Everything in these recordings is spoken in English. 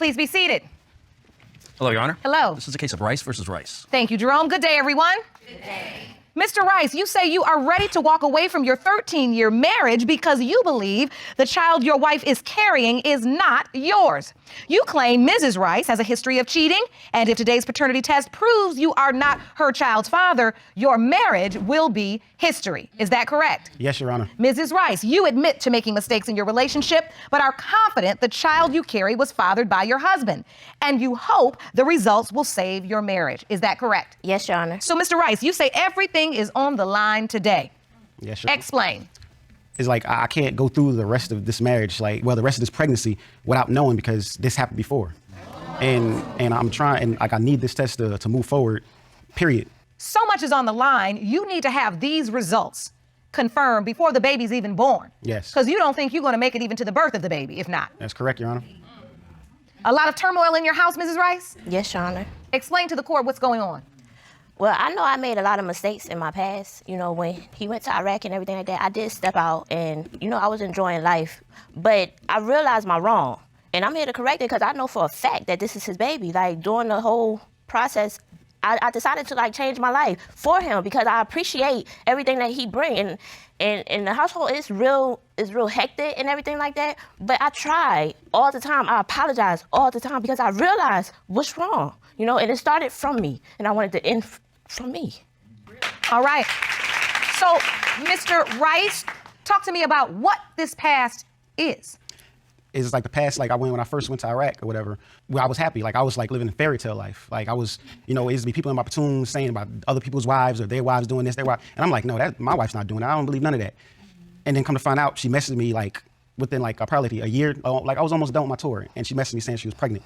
Please be seated. Hello, Your Honor. Hello. This is a case of Rice versus Rice. Thank you, Jerome. Good day, everyone. Good day. Mr. Rice, you say you are ready to walk away from your 13-year marriage because you believe the child your wife is carrying is not yours. You claim Mrs. Rice has a history of cheating, and if today's paternity test proves you are not her child's father, your marriage will be history. Is that correct? Yes, Your Honor. Mrs. Rice, you admit to making mistakes in your relationship, but are confident the child you carry was fathered by your husband, and you hope the results will save your marriage. Is that correct? Yes, Your Honor. So, Mr. Rice, you say everything is on the line today. Yes, Your Honor. Explain. It's like I can't go through the rest of this marriage, the rest of this pregnancy without knowing, because this happened before. And I'm trying, and I need this test to move forward, period. So much is on the line, you need to have these results confirmed before the baby's even born. Yes. Because you don't think you're going to make it even to the birth of the baby, if not. That's correct, Your Honor. A lot of turmoil in your house, Mrs. Rice? Yes, Your Honor. Explain to the court what's going on. Well, I know I made a lot of mistakes in my past. You know, when he went to Iraq and everything like that, I did step out and, I was enjoying life. But I realized my wrong. And I'm here to correct it because I know for a fact that this is his baby. Like, during the whole process, I decided to, change my life for him because I appreciate everything that he brings. And the household is real hectic and everything like that. But I try all the time. I apologize all the time because I realized what's wrong. And it started from me. And I wanted to end from me. All right. So, Mr. Rice, talk to me about what this past is. It's like the past, when I first went to Iraq or whatever, where I was happy. I was living a fairy tale life. I was, it used to be people in my platoon saying about other people's wives or their wives doing this, their wife. And I'm like, no, my wife's not doing that. I don't believe none of that. And then come to find out, she messaged me within probably a year. I was almost done with my tour. And she messaged me saying she was pregnant.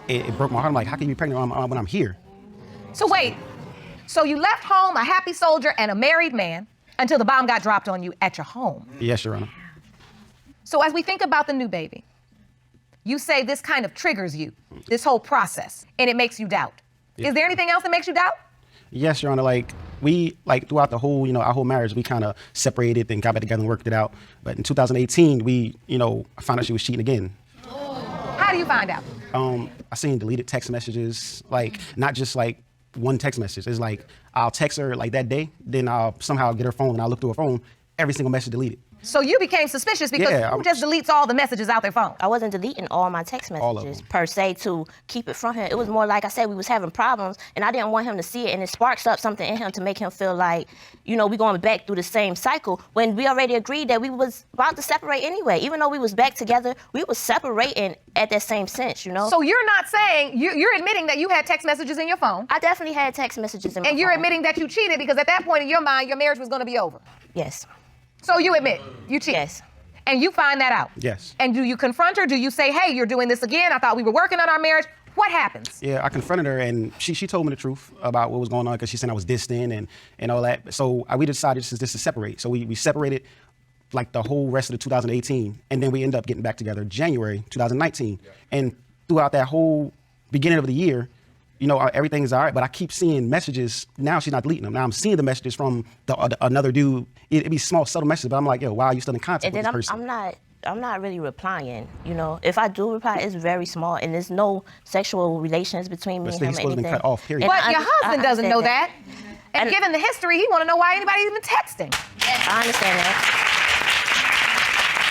It broke my heart. I'm like, how can you be pregnant when I'm here? So wait, so you left home a happy soldier and a married man until the bomb got dropped on you at your home. Yes, Your Honor. So as we think about the new baby, you say this kind of triggers you, this whole process, and it makes you doubt. Yeah. Is there anything else that makes you doubt? Yes, Your Honor. We throughout the whole, our whole marriage, we kind of separated and got back together and worked it out. But in 2018, I found out she was cheating again. How do you find out? I seen deleted text messages, not just one text message. It's I'll text her that day, then I'll somehow get her phone and I'll look through her phone, every single message deleted. So you became suspicious because who just deletes all the messages out their phone? I wasn't deleting all my text messages per se to keep it from him. It was more like I said, we was having problems and I didn't want him to see it, and it sparks up something in him to make him feel like, we going back through the same cycle when we already agreed that we was about to separate anyway. Even though we was back together, we was separating at that same sense, So you're not saying, you're admitting that you had text messages in your phone. I definitely had text messages in my phone. And you're admitting that you cheated because at that point in your mind, your marriage was going to be over. Yes. So you admit you cheated? Yes. And you find that out? Yes. And do you confront her? Do you say, hey, you're doing this again? I thought we were working on our marriage. What happens? Yeah, I confronted her and she told me the truth about what was going on because she said I was distant and all that. So we decided just to separate. So we separated the whole rest of the 2018, and then we ended up getting back together January 2019. Yeah. And throughout that whole beginning of the year, everything is all right, but I keep seeing messages. Now she's not deleting them. Now I'm seeing the messages from another dude. It'd be small, subtle messages, but I'm like, yo, why are you still in contact with this person? I'm not really replying. If I do reply, it's very small, and there's no sexual relations between me and him. He's supposed to be cut off, period. But your husband doesn't know that. And given the history, he want to know why anybody's even texting. I understand that.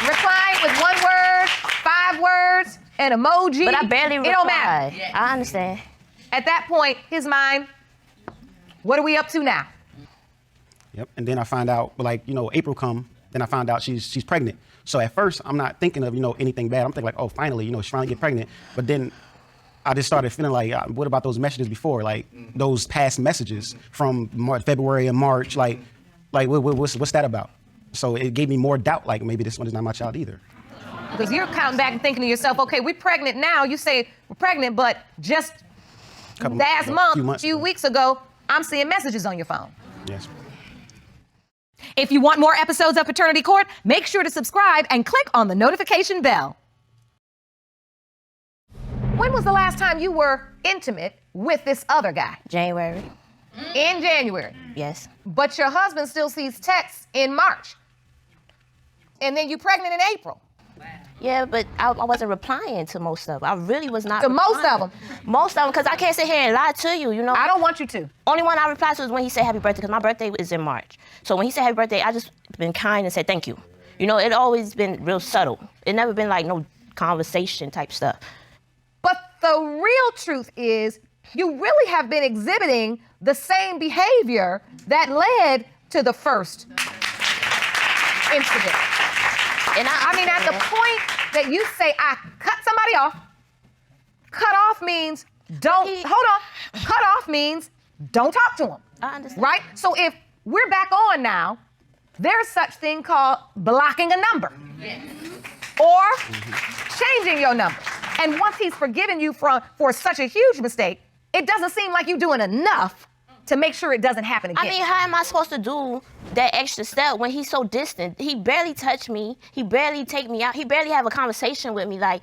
Replying with 1 word, 5 words, an emoji. But I barely reply. It don't matter. I understand. At that point, his mind, what are we up to now? Yep. And then I find out, April come, then I found out she's pregnant. So at first, I'm not thinking of, anything bad. I'm thinking oh, finally, she finally get pregnant. But then I just started feeling what about those messages before? Those past messages from February and March, what's that about? So it gave me more doubt, maybe this one is not my child either. Because you're counting back and thinking to yourself, okay, we're pregnant now. You say we're pregnant, but just a few weeks ago, I'm seeing messages on your phone. Yes. If you want more episodes of Paternity Court, make sure to subscribe and click on the notification bell. When was the last time you were intimate with this other guy? January. In January? Yes. But your husband still sees texts in March. And then you're pregnant in April. Yeah, but I wasn't replying to most of them. I really was not. To most replying. of them? Most of them, because I can't sit here and lie to you, you know? I don't want you to. Only one I replied to was when he said happy birthday, because my birthday is in March. So when he said happy birthday, I just been kind and said thank you. You know, it always been real subtle. It never been like no conversation type stuff. But the real truth is, you really have been exhibiting the same behavior that led to the first incident. And I mean, at the point that you say, I cut somebody off, cut off means hold on. Cut off means don't talk to them. I understand. Right? So if we're back on now, there's such thing called blocking a number. Yes. Or changing your number. And once he's forgiven you for such a huge mistake, it doesn't seem like you're doing enough to make sure it doesn't happen again. I mean, how am I supposed to do that extra step when he's so distant? He barely touched me. He barely take me out. He barely have a conversation with me. Like,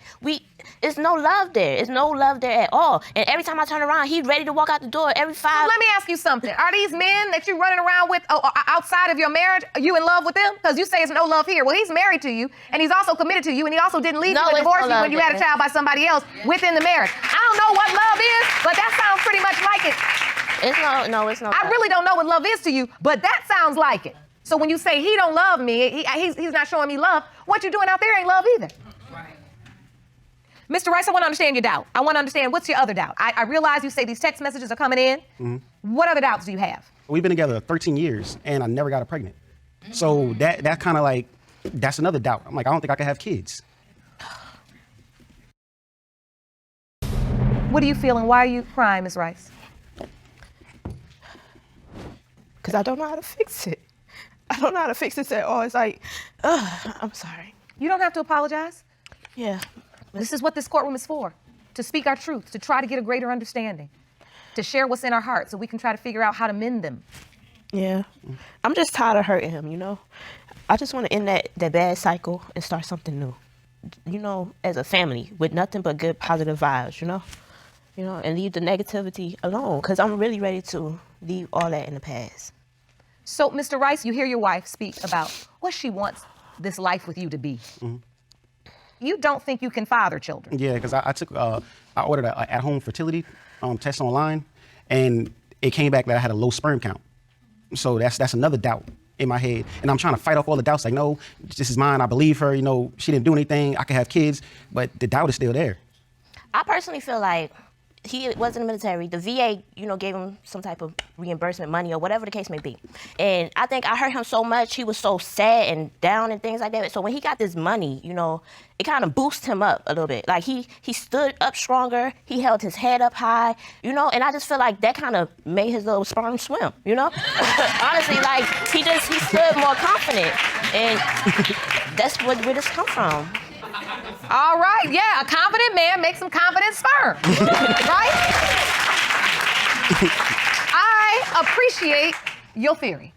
it's no love there. It's no love there at all. And every time I turn around, he's ready to walk out the door every five. Let me ask you something. Are these men that you're running around with outside of your marriage, are you in love with them? Because you say it's no love here. Well, he's married to you, and he's also committed to you, and he also didn't leave you and divorce you when you had a child by somebody else within the marriage. I don't know what love is, but that sounds pretty much like it. It's no. I really don't know what love is to you, but that sounds like it. So when you say he don't love me, he's not showing me love, what you're doing out there ain't love either. Right. Mr. Rice, I want to understand your doubt. I want to understand, what's your other doubt? I realize you say these text messages are coming in. Mm-hmm. What other doubts do you have? We've been together 13 years, and I never got her pregnant. So that kind of like, that's another doubt. I'm like, I don't think I can have kids. What are you feeling? Why are you crying, Ms. Rice? Because I don't know how to fix it. I don't know how to fix it at all. It's like, I'm sorry. You don't have to apologize. Yeah. This is what this courtroom is for, to speak our truth, to try to get a greater understanding, to share what's in our hearts so we can try to figure out how to mend them. Yeah. I'm just tired of hurting him, you know? I just want to end that bad cycle and start something new. You know, as a family with nothing but good positive vibes, you know? You know, and leave the negativity alone, because I'm really ready to leave all that in the past. So, Mr. Rice, you hear your wife speak about what she wants this life with you to be. Mm-hmm. You don't think you can father children? Yeah, because I ordered an at-home fertility test online, and it came back that I had a low sperm count. So that's another doubt in my head, and I'm trying to fight off all the doubts. Like, no, this is mine. I believe her. You know, she didn't do anything. I can have kids, but the doubt is still there. I personally feel like he was in the military. The VA, you know, gave him some type of reimbursement money or whatever the case may be. And I think I hurt him so much. He was so sad and down and things like that. So when he got this money, you know, it kind of boosted him up a little bit. Like he stood up stronger. He held his head up high, you know, and I just feel like that kind of made his little sperm swim, you know? Honestly, like he stood more confident. And that's where this come from. All right, yeah, a confident man makes some confident sperm, right? I appreciate your theory.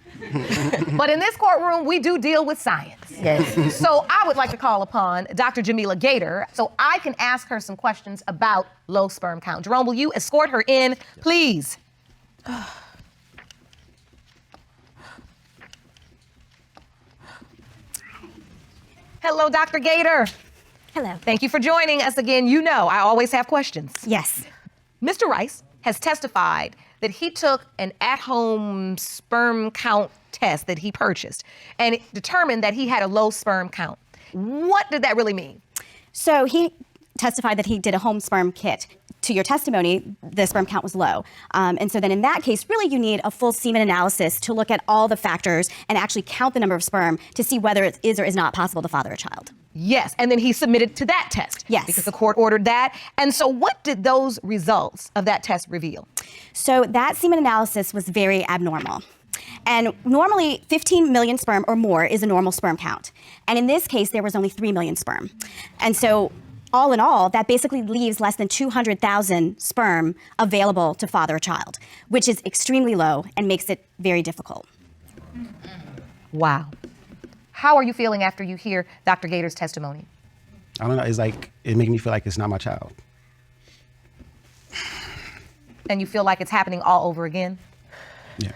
But in this courtroom, we do deal with science. Yes. So I would like to call upon Dr. Jamila Gator so I can ask her some questions about low sperm count. Jerome, will you escort her in, please? Hello, Dr. Gator. Hello. Thank you for joining us again. You know, I always have questions. Yes. Mr. Rice has testified that he took an at-home sperm count test that he purchased and it determined that he had a low sperm count. What did that really mean? So he testified that he did a home sperm kit. To your testimony, the sperm count was low. And so then in that case, really you need a full semen analysis to look at all the factors and actually count the number of sperm to see whether it is or is not possible to father a child. Yes, and then he submitted to that test. Yes. Because the court ordered that. And so what did those results of that test reveal? So that semen analysis was very abnormal. And normally 15 million sperm or more is a normal sperm count. And in this case, there was only 3 million sperm. And so all in all, that basically leaves less than 200,000 sperm available to father a child, which is extremely low and makes it very difficult. Wow. How are you feeling after you hear Dr. Gator's testimony? I don't know. It's like, it makes me feel like it's not my child. And you feel like it's happening all over again? Yeah.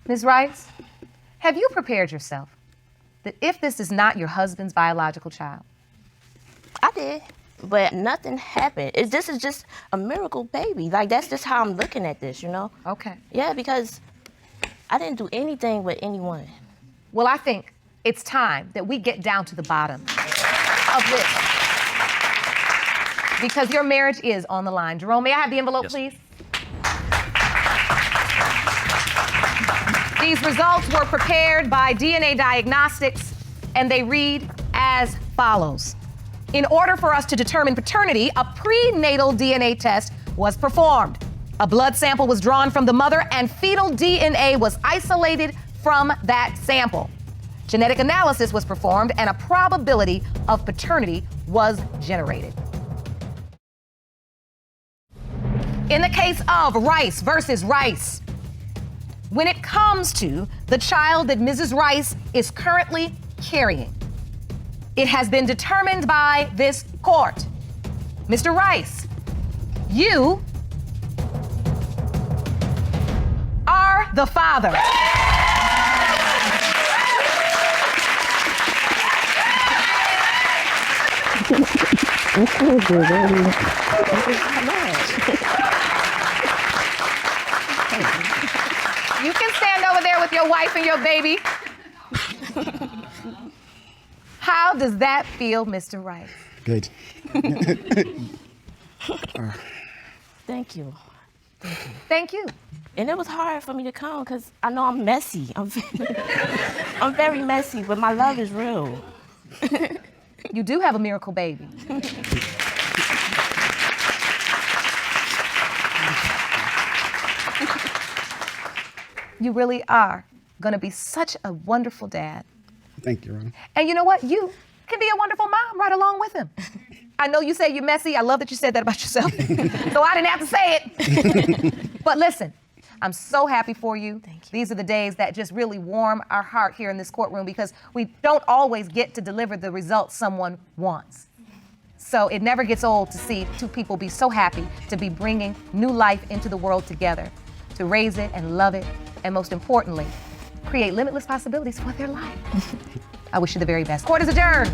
Ms. Rice, have you prepared yourself that if this is not your husband's biological child? I did, but nothing happened. This is just a miracle baby. Like, that's just how I'm looking at this, you know? Okay. Yeah, because I didn't do anything with anyone. Well, I think it's time that we get down to the bottom of this. Because your marriage is on the line. Jerome, may I have the envelope, Yes. please? These results were prepared by DNA Diagnostics, and they read as follows. In order for us to determine paternity, a prenatal DNA test was performed. A blood sample was drawn from the mother, and fetal DNA was isolated from that sample. Genetic analysis was performed, and a probability of paternity was generated. In the case of Rice versus Rice, when it comes to the child that Mrs. Rice is currently carrying, it has been determined by this court. Mr. Rice, you are the father. You can stand over there with your wife and your baby. How does that feel, Mr. Rice? Good. Thank you. Thank you. And it was hard for me to come because I know I'm messy. I'm very messy, but my love is real. You do have a miracle baby. You really are going to be such a wonderful dad. Thank you, Ron. And you know what? You can be a wonderful mom right along with him. I know you say you're messy. I love that you said that about yourself. So I didn't have to say it. But listen, I'm so happy for you. Thank you. These are the days that just really warm our heart here in this courtroom because we don't always get to deliver the results someone wants. So it never gets old to see two people be so happy to be bringing new life into the world together, to raise it and love it, and most importantly, create limitless possibilities for their life. I wish you the very best. Court is adjourned.